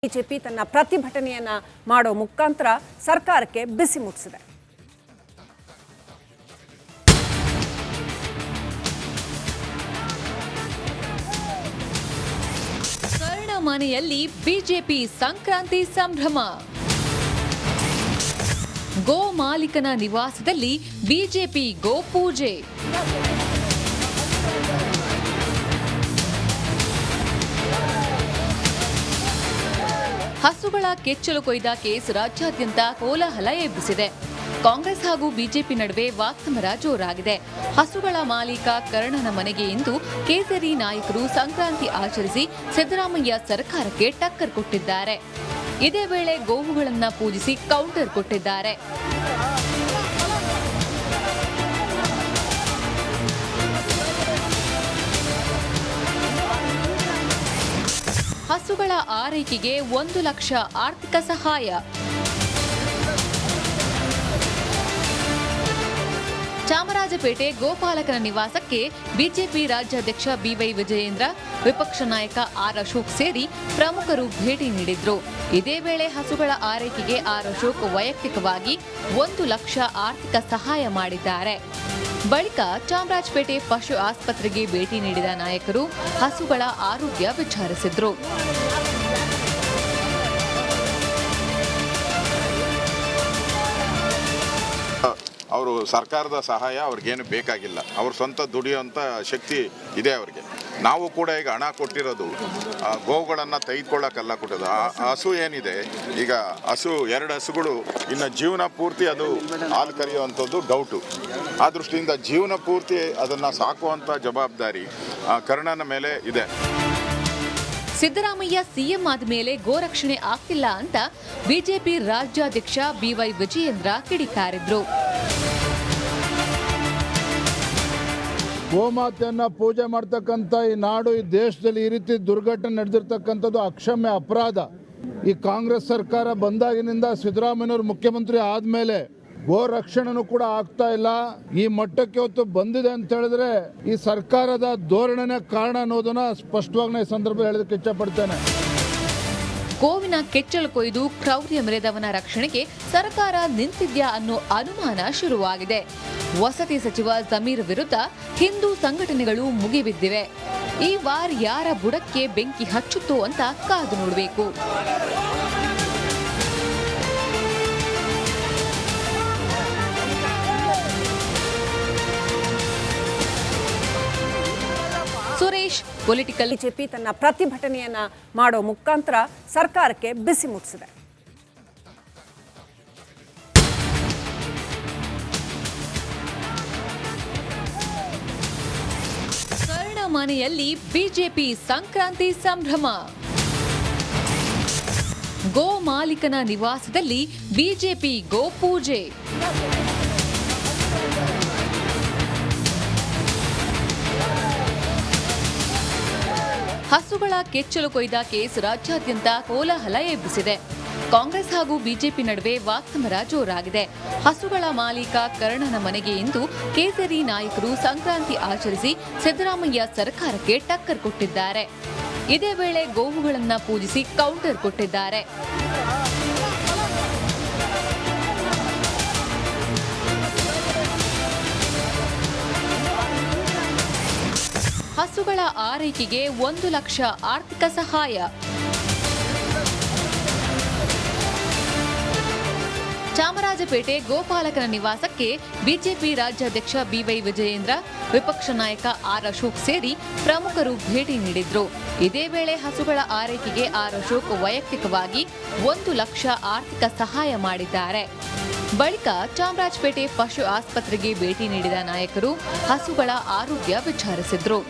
BJP ತನ್ನ ಪ್ರತಿಭಟನೆಯನ್ನ ಮಾಡೋ ಮುಖಾಂತರ ಸರ್ಕಾರಕ್ಕೆ ಬಿಸಿ ಮುಟ್ಟಿಸಿದೆ. ಕರ್ಣ ಮನೆಯಲ್ಲಿ ಬಿಜೆಪಿ ಸಂಕ್ರಾಂತಿ ಸಂಭ್ರಮ. ಗೋ ಮಾಲೀಕನ ನಿವಾಸದಲ್ಲಿ ಬಿಜೆಪಿ ಗೋ ಪೂಜೆ. ಹಸುಗಳ ಕೆಚ್ಚಲು ಕೊಯ್ದ ಕೇಸ್ ರಾಜ್ಯಾದ್ಯಂತ ಕೋಲಾಹಲ ಎಬ್ಬಿಸಿದೆ. ಕಾಂಗ್ರೆಸ್ ಹಾಗೂ ಬಿಜೆಪಿ ನಡುವೆ ವಾಕ್ಸಮರ ಜೋರಾಗಿದೆ. ಹಸುಗಳ ಮಾಲೀಕ ಕರ್ಣನ ಮನೆಗೆ ಇಂದು ಕೇಸರಿ ನಾಯಕರು ಸಂಕ್ರಾಂತಿ ಆಚರಿಸಿ ಸಿದ್ದರಾಮಯ್ಯ ಸರ್ಕಾರಕ್ಕೆ ಟಕ್ಕರ್ ಕೊಟ್ಟಿದ್ದಾರೆ. ಇದೇ ವೇಳೆ ಗೋವುಗಳನ್ನ ಪೂಜಿಸಿ ಕೌಂಟರ್ ಕೊಟ್ಟಿದ್ದಾರೆ. ಹಸುಗಳ ಆರೈಕೆಗೆ 1 ಲಕ್ಷ ಆರ್ಥಿಕ ಸಹಾಯ. ಚಾಮರಾಜಪೇಟೆ ಗೋಪಾಲಕನ ನಿವಾಸಕ್ಕೆ ಬಿಜೆಪಿ ರಾಜ್ಯಾಧ್ಯಕ್ಷ ಬಿವೈ ವಿಜಯೇಂದ್ರ, ವಿಪಕ್ಷ ನಾಯಕ ಆರ್ ಅಶೋಕ್ ಸೇರಿ ಪ್ರಮುಖರು ಭೇಟಿ ನೀಡಿದ್ರು. ಇದೇ ವೇಳೆ ಹಸುಗಳ ಆರೈಕೆಗೆ ಆರ್ ಅಶೋಕ್ ವೈಯಕ್ತಿಕವಾಗಿ 1 ಲಕ್ಷ ಆರ್ಥಿಕ ಸಹಾಯ ಮಾಡಿದ್ದಾರೆ. ಬಳಿಕ ಚಾಮರಾಜಪೇಟೆ ಪಶು ಆಸ್ಪತ್ರೆಗೆ ಭೇಟಿ ನೀಡಿದ ನಾಯಕರು ಹಸುಗಳ ಆರೋಗ್ಯ ವಿಚಾರಿಸಿದ್ರು. ಅವರು ಸರ್ಕಾರದ ಸಹಾಯ ಅವ್ರಿಗೇನು ಬೇಕಾಗಿಲ್ಲ. ಅವ್ರ ಸ್ವಂತ ದುಡಿಯುವಂಥ ಶಕ್ತಿ ಇದೆ ಅವ್ರಿಗೆ. ನಾವು ಕೂಡ ಈಗ ಹಣ ಕೊಟ್ಟಿರೋದು ಗೋವುಗಳನ್ನು ತೆಗೆದುಕೊಳ್ಳೋಕ್ಕಲ್ಲ ಕೊಟ್ಟೋದು. ಹಸು ಏನಿದೆ ಈಗ ಹಸು 2 ಹಸುಗಳು ಇನ್ನು ಜೀವನ ಪೂರ್ತಿ ಅದು ಹಾಲು ಕರೆಯುವಂಥದ್ದು ಡೌಟು. ಆ ದೃಷ್ಟಿಯಿಂದ ಜೀವನ ಪೂರ್ತಿ ಅದನ್ನು ಸಾಕುವಂಥ ಜವಾಬ್ದಾರಿ ಕರ್ಣನ ಮೇಲೆ ಇದೆ. ಸಿದ್ದರಾಮಯ್ಯ ಸಿಎಂ ಆದ ಮೇಲೆ ಗೋರಕ್ಷಣೆ ಆಗ್ತಿಲ್ಲ ಅಂತ ಬಿಜೆಪಿ ರಾಜ್ಯಾಧ್ಯಕ್ಷ ಬಿವೈ ವಿಜಯೇಂದ್ರ ಕಿಡಿಕಾರಿದ್ರು. ಗೋಮಾತೆಯನ್ನ ಪೂಜೆ ಮಾಡ್ತಕ್ಕಂಥ ಈ ನಾಡು, ಈ ದೇಶದಲ್ಲಿ ಈ ರೀತಿ ದುರ್ಘಟನೆ ನಡೆದಿರ್ತಕ್ಕಂಥದ್ದು ಅಕ್ಷಮ್ಯ ಅಪರಾಧ. ಈ ಕಾಂಗ್ರೆಸ್ ಸರ್ಕಾರ ಬಂದಾಗಿನಿಂದ ಸಿದ್ದರಾಮಯ್ಯನವರು ಮುಖ್ಯಮಂತ್ರಿ ಆದಮೇಲೆ ಗೋ ರಕ್ಷಣೆನೂ ಕೂಡ ಆಗ್ತಾ ಇಲ್ಲ. ಈ ಮಟ್ಟಕ್ಕೆ ಹೊತ್ತು ಬಂದಿದೆ ಅಂತ ಹೇಳಿದ್ರೆ ಈ ಸರ್ಕಾರದ ಧೋರಣೆನೇ ಕಾರಣ ಅನ್ನೋದನ್ನ ಸ್ಪಷ್ಟವಾಗಿ ಈ ಸಂದರ್ಭದಲ್ಲಿ ಹೇಳೋದಕ್ಕೆ ಇಷ್ಟಪಡ್ತೇನೆ. ಗೋವಿನ ಕೆಚ್ಚಲು ಕೊಯ್ದು ಕ್ರೌರ್ಯ ಮೆರೆದವನ ರಕ್ಷಣೆಗೆ ಸರ್ಕಾರ ನಿಂತಿದ್ಯಾ ಅನ್ನೋ ಅನುಮಾನ ಶುರುವಾಗಿದೆ. ವಸತಿ ಸಚಿವ ಜಮೀರ್ ವಿರುದ್ಧ ಹಿಂದೂ ಸಂಘಟನೆಗಳು ಮುಗಿಬಿದ್ದಿವೆ. ಈ ವಾರ ಯಾರ ಬುಡಕ್ಕೆ ಬೆಂಕಿ ಹಚ್ಚುತ್ತೋ ಅಂತ ಕಾದು ನೋಡಬೇಕು. ಸುರೇಶ್, ಪೊಲಿಟಿಕಲ್. ಬಿಜೆಪಿ ತನ್ನ ಪ್ರತಿಭಟನೆಯನ್ನ ಮಾಡೋ ಮುಖಾಂತರ ಸರ್ಕಾರಕ್ಕೆ ಬಿಸಿ ಮುಟ್ಟಿಸಿದೆ. ಕರ್ಣ ಮನೆಯಲ್ಲಿ ಬಿಜೆಪಿ ಸಂಕ್ರಾಂತಿ ಸಂಭ್ರಮ. ಗೋ ಮಾಲೀಕನ ನಿವಾಸದಲ್ಲಿ ಬಿಜೆಪಿ ಗೋ ಪೂಜೆ. ಹಸುಗಳ ಕೆಚ್ಚಲು ಕೊಯ್ದ ಕೇಸ್ ರಾಜ್ಯಾದ್ಯಂತ ಕೋಲಾಹಲ ಎಬ್ಬಿಸಿದೆ. ಕಾಂಗ್ರೆಸ್ ಹಾಗೂ ಬಿಜೆಪಿ ನಡುವೆ ವಾಕ್ಸಮರ ಜೋರಾಗಿದೆ. ಹಸುಗಳ ಮಾಲೀಕ ಕರ್ಣನ ಮನೆಗೆ ಇಂದು ಕೇಸರಿ ನಾಯಕರು ಸಂಕ್ರಾಂತಿ ಆಚರಿಸಿ ಸಿದ್ದರಾಮಯ್ಯ ಸರ್ಕಾರಕ್ಕೆ ಟಕ್ಕರ್ ಕೊಟ್ಟಿದ್ದಾರೆ. ಇದೇ ವೇಳೆ ಗೋವುಗಳನ್ನ ಪೂಜಿಸಿ ಕೌಂಟರ್ ಕೊಟ್ಟಿದ್ದಾರೆ. ಹಸುಗಳ ಆರೈಕೆಗೆ 1 ಲಕ್ಷ ಆರ್ಥಿಕ ಸಹಾಯ. ಚಾಮರಾಜಪೇಟೆ ಗೋಪಾಲಕನ ನಿವಾಸಕ್ಕೆ ಬಿಜೆಪಿ ರಾಜ್ಯಾಧ್ಯಕ್ಷ ಬಿವೈ ವಿಜಯೇಂದ್ರ, ವಿಪಕ್ಷ ನಾಯಕ ಆರ್ ಅಶೋಕ್ ಸೇರಿ ಪ್ರಮುಖರು ಭೇಟಿ ನೀಡಿದ್ರು. ಇದೇ ವೇಳೆ ಹಸುಗಳ ಆರೈಕೆಗೆ ಆರ್ ಅಶೋಕ್ ವೈಯಕ್ತಿಕವಾಗಿ 1 ಲಕ್ಷ ಆರ್ಥಿಕ ಸಹಾಯ ಮಾಡಿದ್ದಾರೆ. ಬಳಿಕ ಚಾಮರಾಜಪೇಟೆ ಪಶು ಆಸ್ಪತ್ರೆಗೆ ಭೇಟಿ ನೀಡಿದ ನಾಯಕರು ಹಸುಗಳ ಆರೋಗ್ಯ ವಿಚಾರಿಸಿದ್ರು.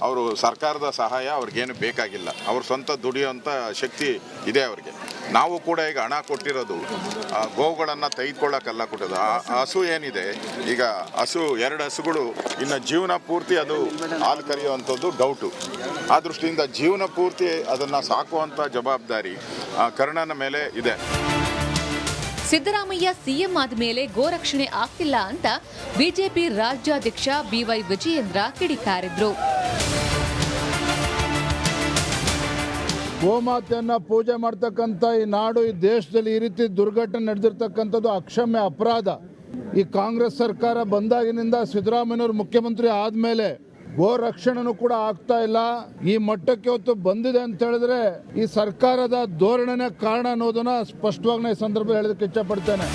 ಅವರು ಸರ್ಕಾರದ ಸಹಾಯ ಅವ್ರಿಗೇನು ಬೇಕಾಗಿಲ್ಲ. ಅವ್ರ ಸ್ವಂತ ದುಡಿಯುವಂಥ ಶಕ್ತಿ ಇದೆ ಅವ್ರಿಗೆ. ನಾವು ಕೂಡ ಈಗ ಹಣ ಕೊಟ್ಟಿರೋದು ಗೋವುಗಳನ್ನು ತೆಗೆದುಕೊಳ್ಳೋಕ್ಕಲ್ಲ ಕೊಟ್ಟೋದು. ಹಸು ಏನಿದೆ ಈಗ ಹಸು 2 ಹಸುಗಳು ಇನ್ನು ಜೀವನ ಪೂರ್ತಿ ಅದು ಹಾಲು ಕರೆಯುವಂಥದ್ದು ಡೌಟು. ಆ ದೃಷ್ಟಿಯಿಂದ ಜೀವನ ಪೂರ್ತಿ ಅದನ್ನು ಸಾಕುವಂಥ ಜವಾಬ್ದಾರಿ ಕರ್ಣನ ಮೇಲೆ ಇದೆ. ಸಿದ್ದರಾಮಯ್ಯ ಸಿಎಂ ಆದ ಮೇಲೆ ಗೋರಕ್ಷಣೆ ಆಗ್ತಿಲ್ಲ ಅಂತ ಬಿಜೆಪಿ ರಾಜ್ಯಾಧ್ಯಕ್ಷ ಬಿವೈ ವಿಜಯೇಂದ್ರ ಕಿಡಿಕಾರಿದ್ರು. ಗೋಮಾತೆಯನ್ನ ಪೂಜೆ ಮಾಡ್ತಕ್ಕಂಥ ಈ ನಾಡು, ಈ ದೇಶದಲ್ಲಿ ಈ ರೀತಿ ದುರ್ಘಟನೆ ನಡೆದಿರ್ತಕ್ಕಂಥದ್ದು ಅಕ್ಷಮ್ಯ ಅಪರಾಧ. ಈ ಕಾಂಗ್ರೆಸ್ ಸರ್ಕಾರ ಬಂದಾಗಿನಿಂದ ಸಿದ್ದರಾಮಯ್ಯನವರು ಮುಖ್ಯಮಂತ್ರಿ ಆದಮೇಲೆ ಗೋ ರಕ್ಷಣೆನೂ ಕೂಡ ಆಗ್ತಾ ಇಲ್ಲ. ಈ ಮಟ್ಟಕ್ಕೆ ಹೊತ್ತು ಬಂದಿದೆ ಅಂತ ಹೇಳಿದ್ರೆ ಈ ಸರ್ಕಾರದ ಧೋರಣೆನೇ ಕಾರಣ ಅನ್ನೋದನ್ನ ಸ್ಪಷ್ಟವಾಗಿ ಈ ಸಂದರ್ಭದಲ್ಲಿ ಹೇಳೋದಕ್ಕೆ ಇಷ್ಟಪಡ್ತೇನೆ.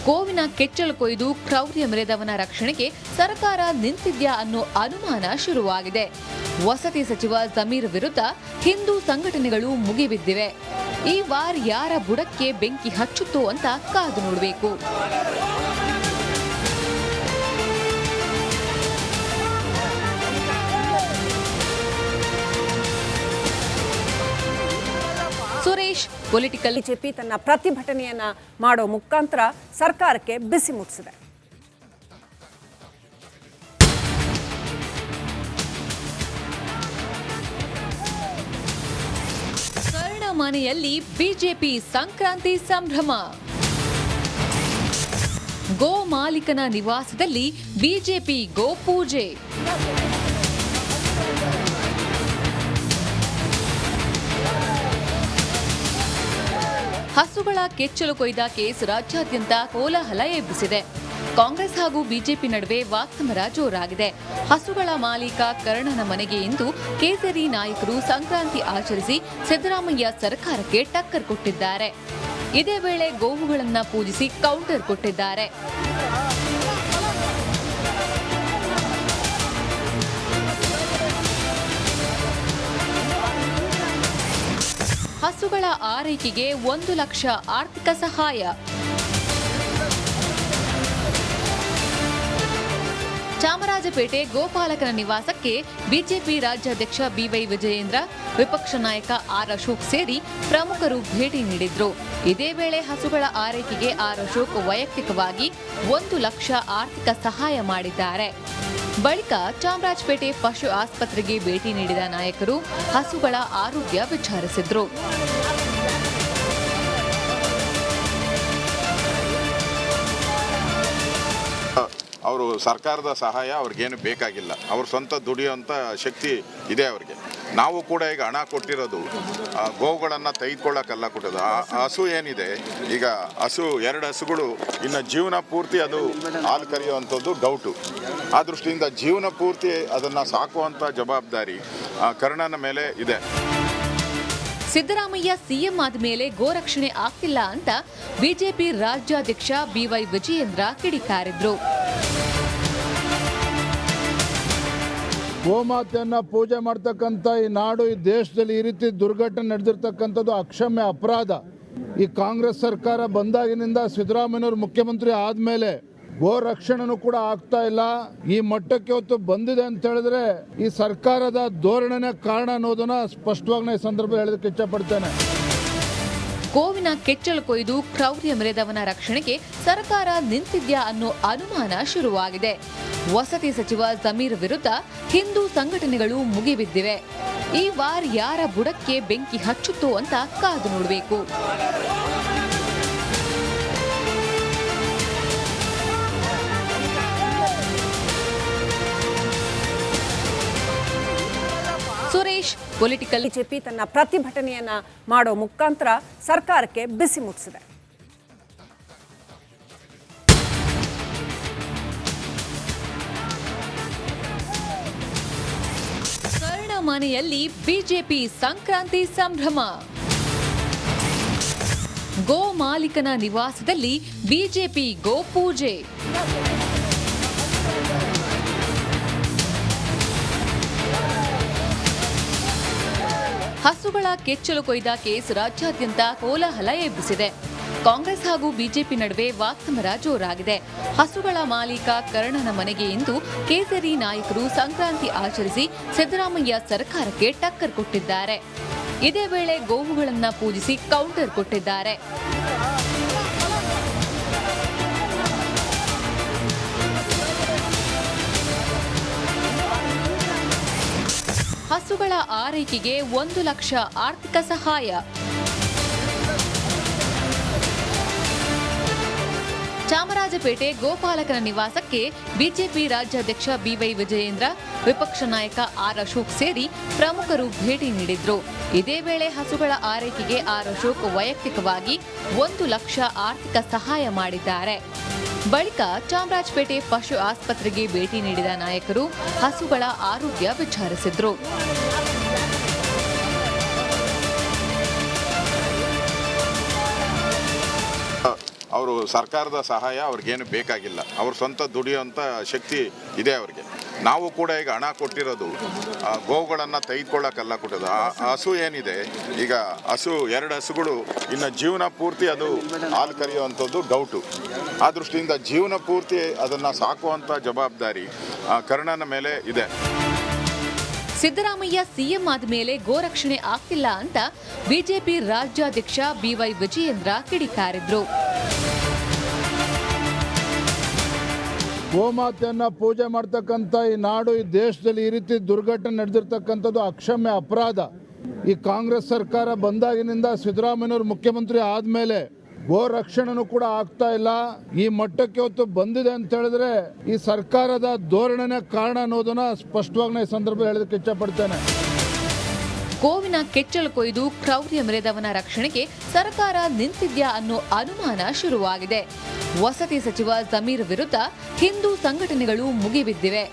ಗೋವಿನ ಕೆಚ್ಚಲು ಕೊಯ್ದು ಕ್ರೌರ್ಯ ಮೆರೆದವನ ರಕ್ಷಣೆಗೆ ಸರ್ಕಾರ ನಿಂತಿದ್ಯಾ ಅನ್ನೋ ಅನುಮಾನ ಶುರುವಾಗಿದೆ. ವಸತಿ ಸಚಿವ ಜಮೀರ್ ವಿರುದ್ಧ ಹಿಂದೂ ಸಂಘಟನೆಗಳು ಮುಗಿಬಿದ್ದಿವೆ. ಈ ವಾರ್ ಯಾರ ಬುಡಕ್ಕೆ ಬೆಂಕಿ ಹಚ್ಚುತ್ತೋ ಅಂತ ಕಾದು ನೋಡಬೇಕು. ಸುರೇಶ್, ಪೊಲಿಟಿಕಲ್. ಬಿಜೆಪಿ ತನ್ನ ಪ್ರತಿಭಟನೆಯನ್ನ ಮಾಡೋ ಮುಖಾಂತರ ಸರ್ಕಾರಕ್ಕೆ ಬಿಸಿ ಮುಟ್ಟಿಸಿದೆ. ಮನೆಯಲ್ಲಿ ಬಿಜೆಪಿ ಸಂಕ್ರಾಂತಿ ಸಂಭ್ರಮ. ಗೋ ಮಾಲೀಕನ ನಿವಾಸದಲ್ಲಿ ಬಿಜೆಪಿ ಗೋಪೂಜೆ. ಹಸುಗಳ ಕೆಚ್ಚಲು ಕೊಯ್ದ ಕೇಸ್ ರಾಜ್ಯಾದ್ಯಂತ ಕೋಲಾಹಲ ಎಬ್ಬಿಸಿದೆ. ಕಾಂಗ್ರೆಸ್ ಹಾಗೂ ಬಿಜೆಪಿ ನಡುವೆ ವಾಕ್ಸಮರ ಜೋರಾಗಿದೆ. ಹಸುಗಳ ಮಾಲೀಕ ಕರ್ಣನ ಮನೆಗೆ ಇಂದು ಕೇಸರಿ ನಾಯಕರು ಸಂಕ್ರಾಂತಿ ಆಚರಿಸಿ ಸಿದ್ದರಾಮಯ್ಯ ಸರ್ಕಾರಕ್ಕೆ ಟಕ್ಕರ್ ಕೊಟ್ಟಿದ್ದಾರೆ. ಇದೇ ವೇಳೆ ಗೋವುಗಳನ್ನು ಪೂಜಿಸಿ ಕೌಂಟರ್ ಕೊಟ್ಟಿದ್ದಾರೆ. ಹಸುಗಳ ಆರೈಕೆಗೆ 1 ಲಕ್ಷ ಆರ್ಥಿಕ ಸಹಾಯ. ಚಾಮರಾಜಪೇಟೆ ಗೋಪಾಲಕನ ನಿವಾಸಕ್ಕೆ ಬಿಜೆಪಿ ರಾಜ್ಯಾಧ್ಯಕ್ಷ ಬಿವೈ ವಿಜಯೇಂದ್ರ, ವಿಪಕ್ಷ ನಾಯಕ ಆರ್ ಅಶೋಕ್ ಸೇರಿ ಪ್ರಮುಖರು ಭೇಟಿ ನೀಡಿದ್ರು. ಇದೇ ವೇಳೆ ಹಸುಗಳ ಆರೈಕೆಗೆ ಆರ್ ಅಶೋಕ್ ವೈಯಕ್ತಿಕವಾಗಿ 1 ಲಕ್ಷ ಆರ್ಥಿಕ ಸಹಾಯ ಮಾಡಿದ್ದಾರೆ. ಬಳಿಕ ಚಾಮರಾಜಪೇಟೆ ಪಶು ಆಸ್ಪತ್ರೆಗೆ ಭೇಟಿ ನೀಡಿದ ನಾಯಕರು ಹಸುಗಳ ಆರೋಗ್ಯ ವಿಚಾರಿಸಿದ್ರು. ಅವರು ಸರ್ಕಾರದ ಸಹಾಯ ಅವ್ರಿಗೇನು ಬೇಕಾಗಿಲ್ಲ. ಅವ್ರ ಸ್ವಂತ ದುಡಿಯುವಂಥ ಶಕ್ತಿ ಇದೆ ಅವ್ರಿಗೆ. ನಾವು ಕೂಡ ಈಗ ಹಣ ಕೊಟ್ಟಿರೋದು ಗೋವುಗಳನ್ನು ತೆಗೆದುಕೊಳ್ಳೋಕ್ಕಲ್ಲ ಕೊಟ್ಟೋದು. ಆ ಹಸು ಏನಿದೆ, ಈಗ ಹಸು 2 ಹಸುಗಳು ಇನ್ನು ಜೀವನ ಪೂರ್ತಿ ಅದು ಹಾಲು ಕರೆಯುವಂಥದ್ದು ಡೌಟು. ಆ ದೃಷ್ಟಿಯಿಂದ ಜೀವನ ಪೂರ್ತಿ ಅದನ್ನು ಸಾಕುವಂಥ ಜವಾಬ್ದಾರಿ ಕರ್ಣನ ಮೇಲೆ ಇದೆ. ಸಿದ್ದರಾಮಯ್ಯ ಸಿಎಂ ಆದ ಮೇಲೆ ಗೋರಕ್ಷಣೆ ಆಗ್ತಿಲ್ಲ ಅಂತ ಬಿಜೆಪಿ ರಾಜ್ಯಾಧ್ಯಕ್ಷ ಬಿವೈ ವಿಜಯೇಂದ್ರ ಕಿಡಿಕಾರಿದ್ರು. ಗೋಮಾತೆಯನ್ನ ಪೂಜೆ ಮಾಡ್ತಕ್ಕಂಥ ಈ ನಾಡು, ಈ ದೇಶದಲ್ಲಿ ಈ ರೀತಿ ದುರ್ಘಟನೆ ನಡೆದಿರ್ತಕ್ಕಂಥದ್ದು ಅಕ್ಷಮ್ಯ ಅಪರಾಧ. ಈ ಕಾಂಗ್ರೆಸ್ ಸರ್ಕಾರ ಬಂದಾಗಿನಿಂದ ಸಿದ್ದರಾಮಯ್ಯನವರು ಮುಖ್ಯಮಂತ್ರಿ ಆದಮೇಲೆ ಗೋ ರಕ್ಷಣೆನೂ ಕೂಡ ಆಗ್ತಾ ಇಲ್ಲ. ಈ ಮಟ್ಟಕ್ಕೆ ಹೊತ್ತು ಬಂದಿದೆ ಅಂತ ಹೇಳಿದ್ರೆ ಈ ಸರ್ಕಾರದ ಧೋರಣೆನೇ ಕಾರಣ ಅನ್ನೋದನ್ನ ಸ್ಪಷ್ಟವಾಗಿ ಈ ಸಂದರ್ಭದಲ್ಲಿ ಹೇಳೋದಕ್ಕೆ ಇಷ್ಟಪಡ್ತೇನೆ. ಗೋವಿನ ಕೆಚ್ಚಲು ಕೊಯ್ದು ಕ್ರೌರ್ಯ ಮೆರೆದವನ ರಕ್ಷಣೆಗೆ ಸರ್ಕಾರ ನಿಂತಿದ್ಯಾ ಅನ್ನೋ ಅನುಮಾನ ಶುರುವಾಗಿದೆ. ವಸತಿ ಸಚಿವ ಜಮೀರ್ ವಿರುದ್ಧ ಹಿಂದೂ ಸಂಘಟನೆಗಳು ಮುಗಿಬಿದ್ದಿವೆ. ಈ ವಾರ್ ಯಾರ ಬುಡಕ್ಕೆ ಬೆಂಕಿ ಹಚ್ಚುತ್ತೋ ಅಂತ ಕಾದು ನೋಡಬೇಕು. ಸುರೇಶ್, ಪೊಲಿಟಿಕಲ್. ಬಿಜೆಪಿ ತನ್ನ ಪ್ರತಿಭಟನೆಯನ್ನ ಮಾಡೋ ಮುಖಾಂತರ ಸರ್ಕಾರಕ್ಕೆ ಬಿಸಿ ಮುಟ್ಟಿಸಿದೆ. ಮನೆಯಲ್ಲಿ ಬಿಜೆಪಿ ಸಂಕ್ರಾಂತಿ ಸಂಭ್ರಮ. ಗೋ ಮಾಲೀಕನ ನಿವಾಸದಲ್ಲಿ ಬಿಜೆಪಿ ಗೋಪೂಜೆ. ಹಸುಗಳ ಕೆಚ್ಚಲು ಕೊಯ್ದ ಕೇಸ್ ರಾಜ್ಯಾದ್ಯಂತ ಕೋಲಾಹಲ ಎಬ್ಬಿಸಿದೆ. ಕಾಂಗ್ರೆಸ್ ಹಾಗೂ ಬಿಜೆಪಿ ನಡುವೆ ವಾಕ್ಸಮರ ಜೋರಾಗಿದೆ. ಹಸುಗಳ ಮಾಲೀಕ ಕರ್ಣನ ಮನೆಗೆ ಇಂದು ಕೇಸರಿ ನಾಯಕರು ಸಂಕ್ರಾಂತಿ ಆಚರಿಸಿ ಸಿದ್ದರಾಮಯ್ಯ ಸರ್ಕಾರಕ್ಕೆ ಟಕ್ಕರ್ ಕೊಟ್ಟಿದ್ದಾರೆ. ಇದೇ ವೇಳೆ ಗೋವುಗಳನ್ನು ಪೂಜಿಸಿ ಕೌಂಟರ್ ಕೊಟ್ಟಿದ್ದಾರೆ. ಹಸುಗಳ ಆರೈಕೆಗೆ 1 ಲಕ್ಷ ಆರ್ಥಿಕ ಸಹಾಯ. ಚಾಮರಾಜಪೇಟೆ ಗೋಪಾಲಕನ ನಿವಾಸಕ್ಕೆ ಬಿಜೆಪಿ ರಾಜ್ಯಾಧ್ಯಕ್ಷ ಬಿವೈ ವಿಜಯೇಂದ್ರ, ವಿಪಕ್ಷ ನಾಯಕ ಆರ್ ಅಶೋಕ್ ಸೇರಿ ಪ್ರಮುಖರು ಭೇಟಿ ನೀಡಿದ್ರು. ಇದೇ ವೇಳೆ ಹಸುಗಳ ಆರೈಕೆಗೆ ಆರ್ ಅಶೋಕ್ ವೈಯಕ್ತಿಕವಾಗಿ 1 ಲಕ್ಷ ಆರ್ಥಿಕ ಸಹಾಯ ಮಾಡಿದ್ದಾರೆ. ಬಳಿಕ ಚಾಮರಾಜಪೇಟೆ ಪಶು ಆಸ್ಪತ್ರೆಗೆ ಭೇಟಿ ನೀಡಿದ ನಾಯಕರು ಹಸುಗಳ ಆರೋಗ್ಯ ವಿಚಾರಿಸಿದ್ರು. ಅವರು ಸರ್ಕಾರದ ಸಹಾಯ ಅವ್ರಿಗೇನು ಬೇಕಾಗಿಲ್ಲ. ಅವ್ರ ಸ್ವಂತ ದುಡಿಯುವಂಥ ಶಕ್ತಿ ಇದೆ ಅವ್ರಿಗೆ. ನಾವು ಕೂಡ ಈಗ ಹಣ ಕೊಟ್ಟಿರೋದು ಗೋವುಗಳನ್ನು ತೆಗೆದುಕೊಳ್ಳೋಕ್ಕಲ್ಲ ಕೊಟ್ಟೋದು. ಆ ಹಸು ಏನಿದೆ, ಈಗ ಹಸು 2 ಹಸುಗಳು ಇನ್ನು ಜೀವನ ಪೂರ್ತಿ ಅದು ಹಾಲು ಕರೆಯುವಂಥದ್ದು ಡೌಟು. ಆ ದೃಷ್ಟಿಯಿಂದ ಜೀವನ ಪೂರ್ತಿ ಅದನ್ನು ಸಾಕುವಂಥ ಜವಾಬ್ದಾರಿ ಕರ್ಣನ ಮೇಲೆ ಇದೆ. ಸಿದ್ದರಾಮಯ್ಯ ಸಿಎಂ ಆದ ಮೇಲೆ ಗೋರಕ್ಷಣೆ ಆಗ್ತಿಲ್ಲ ಅಂತ ಬಿಜೆಪಿ ರಾಜ್ಯಾಧ್ಯಕ್ಷ ಬಿವೈ ವಿಜಯೇಂದ್ರ ಕಿಡಿಕಾರಿದ್ರು. ಗೋಮಾತೆಯನ್ನ ಪೂಜೆ ಮಾಡ್ತಕ್ಕಂಥ ಈ ನಾಡು, ಈ ದೇಶದಲ್ಲಿ ಈ ರೀತಿ ದುರ್ಘಟನೆ ನಡೆದಿರ್ತಕ್ಕಂಥದ್ದು ಅಕ್ಷಮ್ಯ ಅಪರಾಧ. ಈ ಕಾಂಗ್ರೆಸ್ ಸರ್ಕಾರ ಬಂದಾಗಿನಿಂದ ಸಿದ್ದರಾಮಯ್ಯನವರು ಮುಖ್ಯಮಂತ್ರಿ ಆದಮೇಲೆ ಗೋ ರಕ್ಷಣೆನೂ ಕೂಡ ಆಗ್ತಾ ಇಲ್ಲ. ಈ ಮಟ್ಟಕ್ಕೆ ಹೊತ್ತು ಬಂದಿದೆ ಅಂತ ಹೇಳಿದ್ರೆ ಈ ಸರ್ಕಾರದ ಧೋರಣೆನೇ ಕಾರಣ ಅನ್ನೋದನ್ನ ಸ್ಪಷ್ಟವಾಗಿ ಈ ಸಂದರ್ಭದಲ್ಲಿ ಹೇಳೋದಕ್ಕೆ ಇಚ್ಛಪಡ್ತೇನೆ. ಗೋವಿನ ಕೆಚ್ಚಲು ಕೊಯ್ದು ಕ್ರೌರ್ಯ ಮೆರೆದವನ ರಕ್ಷಣೆಗೆ ಸರ್ಕಾರ ನಿಂತಿದ್ಯಾ ಅನ್ನೋ ಅನುಮಾನ ಶುರುವಾಗಿದೆ. ವಸತಿ ಸಚಿವ ಜಮೀರ್ ವಿರುದ್ಧ ಹಿಂದೂ ಸಂಘಟನೆಗಳು ಮುಗಿಬಿದ್ದಿವೆ.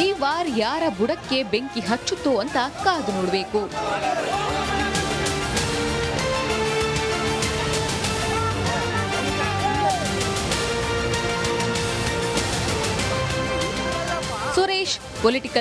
ಈ ವಾರ ಯಾರ ಬುಡಕ್ಕೆ ಬೆಂಕಿ ಹಚ್ಚುತ್ತೋ ಅಂತ ಕಾದು ನೋಡಬೇಕು. ಸುರೇಶ್, ಪೊಲಿಟಿಕಲ್